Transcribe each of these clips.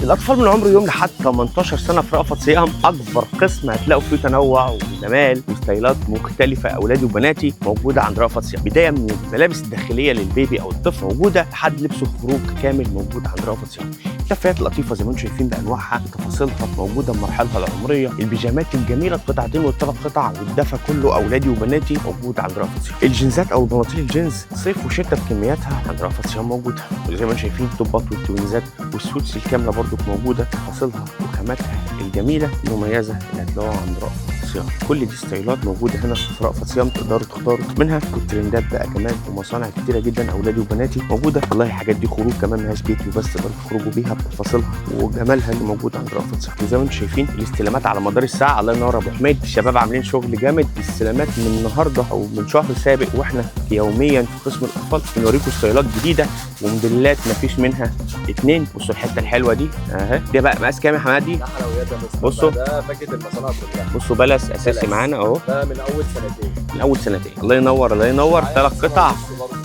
الأطفال من عمر يوم لحد 18 سنة في رأفت صيام أكبر قسم هتلاقوا فيه تنوع وجمال وستايلات مختلفة أولادي وبناتي موجودة عند رأفت صيام، بداية من الملابس الداخلية للبيبي أو الطفل موجودة لحد لبس خروج كامل موجود عند رأفت صيام. الدفايات اللطيفة زي ما انتم شايفين بأنواعها وتفاصيلها موجودة بمراحلها العمرية، البيجامات الجميلة القطعتين والثلاث قطع والدفا كله أولادي وبناتي موجود عند رأفت صيام. الجينزات أو بناطيل الجينز صيف وشتاء بكمياتها عند رأفت صيام موجودة، وزي ما انتم شايفين التوبات والتوينزات والسوتس الكاملة برضو موجودة، تفاصيلها وخاماتها الجميلة المميزة اللي هتلاقوها عند رأفت صيام. كل دي ستايلات موجودة هنا في رأفت صيام تقدروا تختاروا منها، والترندات بقى كمان ومصانع كتيرة جدا أولادي وبناتي موجودة. والله الحاجات دي خروج كمان ماهياش بيتي وبس، تقدروا تخرجوا بيها بتفاصيلها وجمالها اللي موجود عند رأفت صيام. وزي ما انتم شايفين الاستلامات على مدار الساعة، الله ينور أبو حميد، الشباب عاملين شغل جامد. الاستلامات من النهارده أو من شهر سابق واحنا يوميا في قسم الأطفال بنوريكم ستايلات جديدة وموديلات مفيش منها اتنين. بصوا الحتة الحلوة دي اهي، دي بقى مقاس كام يا حماد دي؟ ده حلويات يا مستر. بصوا ده باكيت المصانع كلها. بصوا بلس اساسي معانا اهو، ده من اول سنتين. من اول سنتين. الله ينور الله ينور.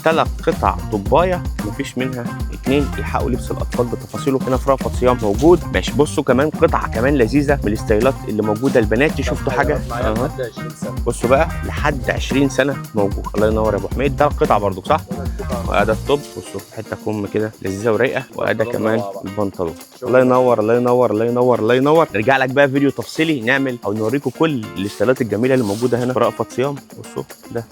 ثلاث قطع طبايه مفيش منها اتنين. الحقوا لبس الاطفال بتفاصيله هنا في رأفت صيام موجود. ماشي بصوا كمان قطعه كمان لذيذه من الستايلات اللي موجوده لبناتي. شفتوا حاجه؟ لحد 20 سنه. بصوا بقى لحد 20 سنه موجود. الله ينور يا ابو حميد. ده قطع برضو صح؟ وادي الطب. بصوا حته كم كده لذيذه ورايقه، وادي كمان البنطلون. الله ينور الله ينور الله ينور الله ينور. نرجع لك بقى فيديو تفصيلي نعمل او نوريكم كل الستايلات الجميله اللي موجوده هنا في رأفت صيام. بصوا ده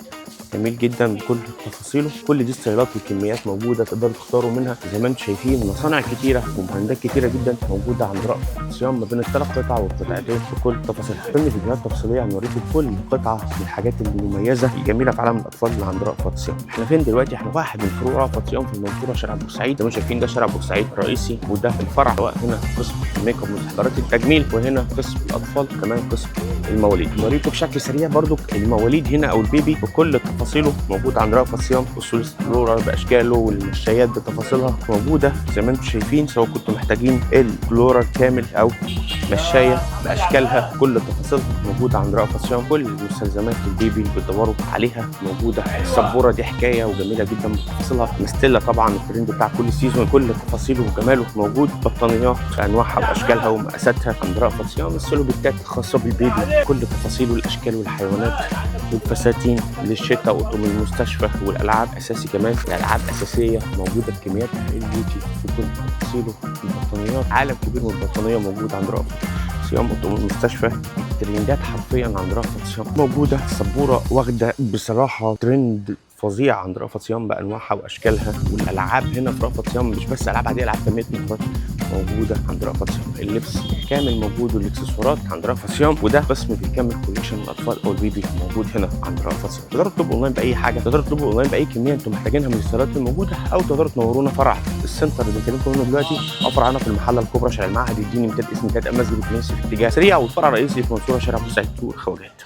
جميل جدا بكل تفاصيله. كل دي ستايلات وكميات موجوده تقدروا تختاروا منها. زي ما انتم شايفين مصانع كتيره وبراندات كتيره جدا موجوده عند رأفت صيام ما بين الثلاث قطع والقطعتين بكل تفاصيلها. ضمن فيديوهات تفصيليه هنوريكم كل قطعه من الحاجات المميزه الجميله في عالم الاطفال اللي عند رأفت صيام. احنا فين دلوقتي؟ احنا واحد من فروع رأفت صيام في المنصوره شارع بورسعيد. زي ما شايفين ده شارع بورسعيد الرئيسي، وده الفرع سواء هنا قسم الميك اب ومستحضرات التجميل، وهنا قسم الاطفال كمان قسم المواليد. نوريكم بشكل سريع برضو المواليد هنا او البيبي بكل تفاصيله موجود عند رأفت صيام. بصوا الفلورال باشكاله والمشايات بتفاصيلها موجوده زي ما انتم شايفين، سواء كنتم محتاجين الفلورال كامل او مشايه باشكالها كل تفاصيلها موجوده عند رأفت صيام. كل مستلزمات البيبي اللي بتدوروا عليها موجوده. السبوره دي حكايه وجميله جدا بتفاصيلها. مستيلا طبعا الترند بتاع كل سيزون، كل تفاصيله وجماله موجود. بطانيات بانواعها باشكالها ومقاساتها عند رأفت صيام. السلوبيتات الخاصه بالبيبي كل تفاصيله، الاشكال والحيوانات والفساتين للشتاء وطول المستشفى والالعاب اساسي كمان. الالعاب اساسيه موجوده بكمياتها. البيوتي بكل تفاصيله. البطانيات عالم كبير من البطانيه موجود عند رأفت صيام. وطول المستشفى الترندات حرفيا عند رأفت صيام موجوده. السبوره واخده بصراحه ترند فظيع عند رأفت صيام بانواعها واشكالها. والالعاب هنا في رأفت صيام مش بس العاب عاديه، العاب تنميه مهارات موجوده عند رأفت صيام. اللبس كامل موجود والاكسسوارات عند رأفت صيام. وده قسم بيكمل كوليكشن الاطفال او البيبي موجود هنا عند رأفت صيام. تقدروا تطلبوا اونلاين باي حاجه، تقدروا تطلبوا اونلاين باي كميه انتم محتاجينها من الستايلات الموجوده، او تقدروا تنورونا فرع السنتر اللي بنكلمكم منه دلوقتي، او فرعنا في المحله الكبرى شارع المعهد الديني امتداد اسم امتداد مسجد الكنيسي في اتجاه سريع، والفرع الرئيسي في منصوره شارع بورسعيد سوق الخواجات.